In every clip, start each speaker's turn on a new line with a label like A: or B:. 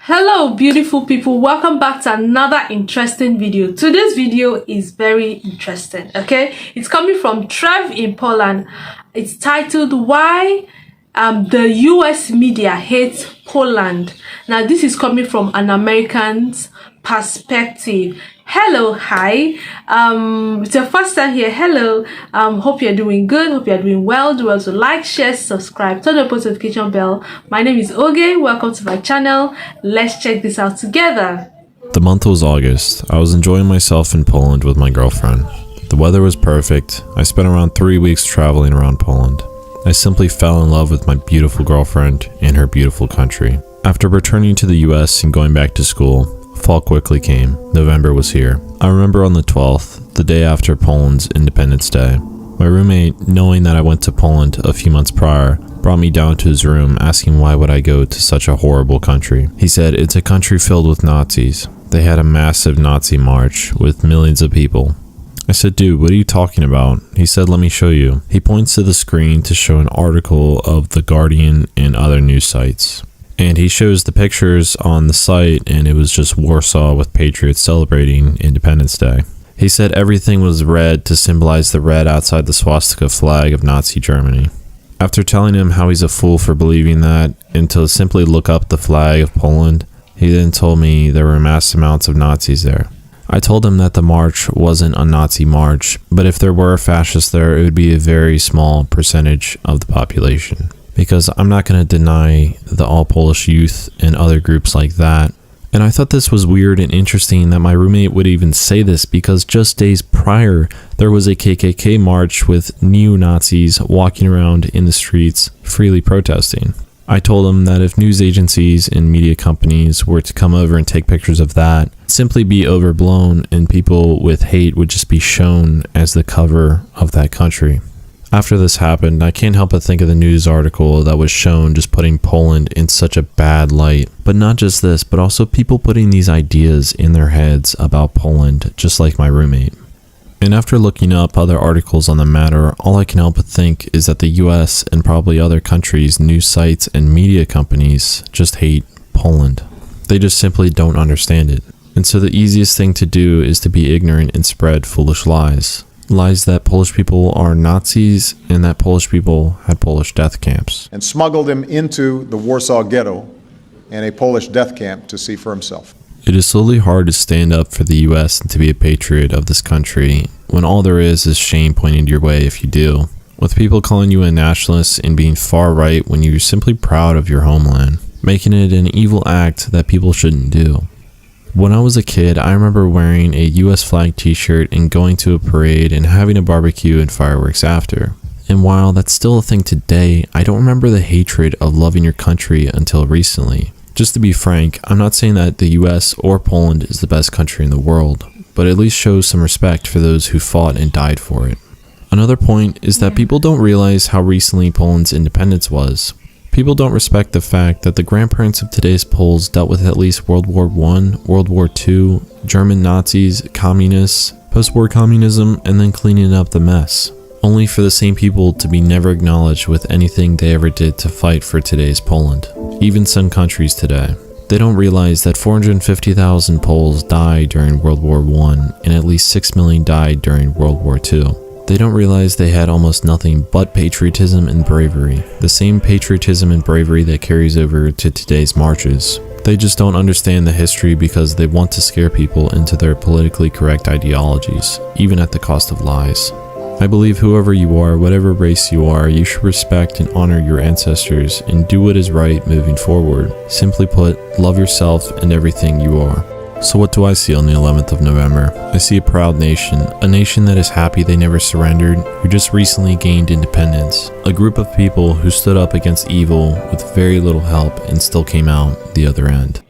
A: Hello beautiful people, welcome back to another interesting video. Today's video is very interesting. Okay, it's coming from Trev in Poland. It's titled why the US media hates Poland. Now this is coming from an American's perspective. Hello, hi, it's your first time here. Hello, hope you're doing good, hope you're doing well. Do well to like, share, subscribe, turn the post notification bell. My name is Oge, welcome to my channel. Let's check this out together.
B: The month was August. I was enjoying myself in Poland with my girlfriend. The weather was perfect. I spent around 3 weeks traveling around Poland. I simply fell in love with my beautiful girlfriend and her beautiful country. After returning to the US and going back to school, fall quickly came. November was here. I remember on the 12th, the day after Poland's Independence Day, my roommate, knowing that I went to Poland a few months prior, brought me down to his room asking why would I go to such a horrible country. He said it's a country filled with Nazis. They had a massive Nazi march with millions of people. I said, dude, what are you talking about? He said, let me show you. He points to the screen to show an article of The Guardian and other news sites. And he shows the pictures on the site, and it was just Warsaw with patriots celebrating Independence Day. He said everything was red to symbolize the red outside the swastika flag of Nazi Germany. After telling him how he's a fool for believing that, and to simply look up the flag of Poland, he then told me there were mass amounts of Nazis there. I told him that the march wasn't a Nazi march, but if there were fascists there, it would be a very small percentage of the population. Because I'm not going to deny the all Polish youth and other groups like that. And I thought this was weird and interesting that my roommate would even say this, because just days prior, there was a KKK march with neo-Nazis walking around in the streets freely protesting. I told him that if news agencies and media companies were to come over and take pictures of that, it'd simply be overblown and people with hate would just be shown as the cover of that country. After this happened, I can't help but think of the news article that was shown just putting Poland in such a bad light. But not just this, but also people putting these ideas in their heads about Poland, just like my roommate. And after looking up other articles on the matter, all I can help but think is that the US and probably other countries' news sites and media companies just hate Poland. They just simply don't understand it. And so the easiest thing to do is to be ignorant and spread foolish lies. Lies that Polish people are Nazis and that Polish people had Polish death camps.
C: And smuggled him into the Warsaw Ghetto and a Polish death camp to see for himself.
B: It is slowly hard to stand up for the US and to be a patriot of this country when all there is shame pointing your way if you do. With people calling you a nationalist and being far right when you're simply proud of your homeland, making it an evil act that people shouldn't do. When I was a kid, I remember wearing a US flag t-shirt and going to a parade and having a barbecue and fireworks after. And while that's still a thing today, I don't remember the hatred of loving your country until recently. Just to be frank, I'm not saying that the US or Poland is the best country in the world, but at least shows some respect for those who fought and died for it. Another point is that people don't realize how recently Poland's independence was. People don't respect the fact that the grandparents of today's Poles dealt with at least World War I, World War II, German Nazis, communists, post-war communism, and then cleaning up the mess. Only for the same people to be never acknowledged with anything they ever did to fight for today's Poland. Even some countries today. They don't realize that 450,000 Poles died during World War I, and at least 6 million died during World War II. They don't realize they had almost nothing but patriotism and bravery. The same patriotism and bravery that carries over to today's marches. They just don't understand the history because they want to scare people into their politically correct ideologies, even at the cost of lies. I believe whoever you are, whatever race you are, you should respect and honor your ancestors and do what is right moving forward. Simply put, love yourself and everything you are. So what do I see on the 11th of November? I see a proud nation, a nation that is happy they never surrendered, who just recently gained independence, a group of people who stood up against evil with very little help and still came out the other end.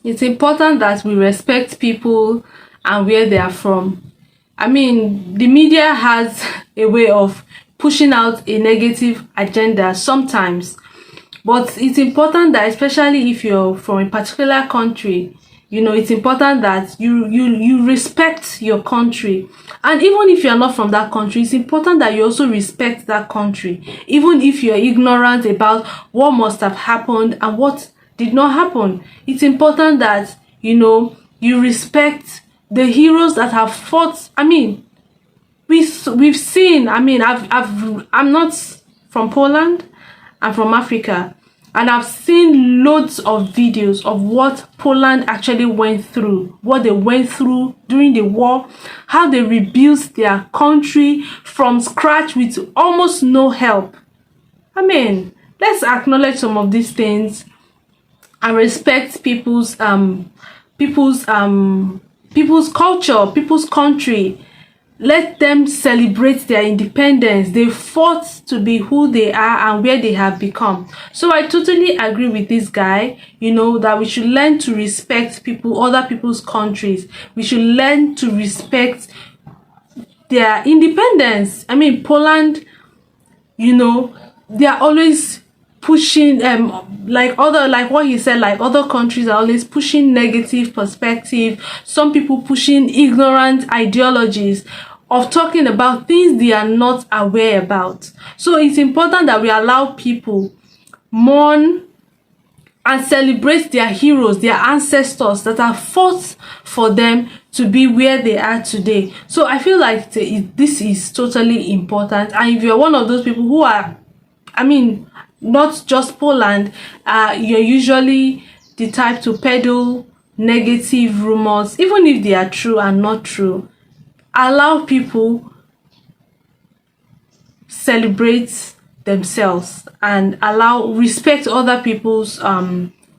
A: It's important that we respect people and where they are from. I mean, the media has a way of pushing out a negative agenda sometimes, but it's important that, especially if you're from a particular country, you know, it's important that you respect your country. And even if you're not from that country, it's important that you also respect that country, even if you're ignorant about what must have happened and what did not happen. It's important that, you know, you respect the heroes that have fought. I mean, we've seen, I mean, I'm not from Poland, I'm from Africa, and I've seen loads of videos of what Poland actually went through, what they went through during the war, how they rebuilt their country from scratch with almost no help. I mean, let's acknowledge some of these things and respect people's culture, people's country. Let them celebrate their independence. They fought to be who they are and where they have become. So I totally agree with this guy, you know, that we should learn to respect people, other people's countries. We should learn to respect their independence. I mean, Poland, you know, they are always pushing like what he said, like other countries are always pushing negative perspective, some people pushing ignorant ideologies of talking about things they are not aware about. So it's important that we allow people mourn and celebrate their heroes, their ancestors that have fought for them to be where they are today. So I feel like this is totally important. And if you're one of those people who are, I mean, not just Poland, you're usually the type to peddle negative rumors, even if they are true and not true. Allow people celebrate themselves and respect other people's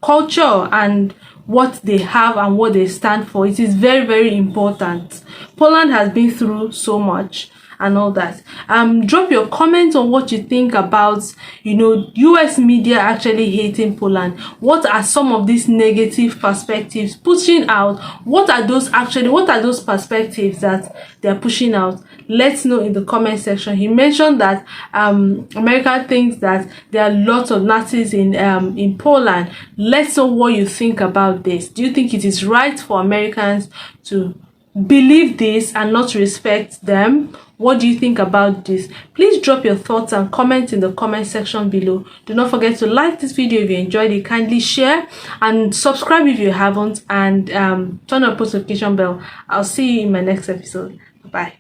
A: culture and what they have and what they stand for. It is very, very important. Poland has been through so much and all that. Drop your comments on what you think about, you know, US media actually hating Poland. What are some of these negative perspectives pushing out? What are those perspectives that they're pushing out? Let's know in the comment section. He mentioned that America thinks that there are lots of Nazis in Poland. Let's know what you think about this. Do you think it is right for Americans to believe this and not respect them? What do you think about this? Please drop your thoughts and comment in the comment section below. Do not forget to like this video if you enjoyed it. Kindly share and subscribe if you haven't, and turn on post notification bell. I'll see you in my next episode. Bye.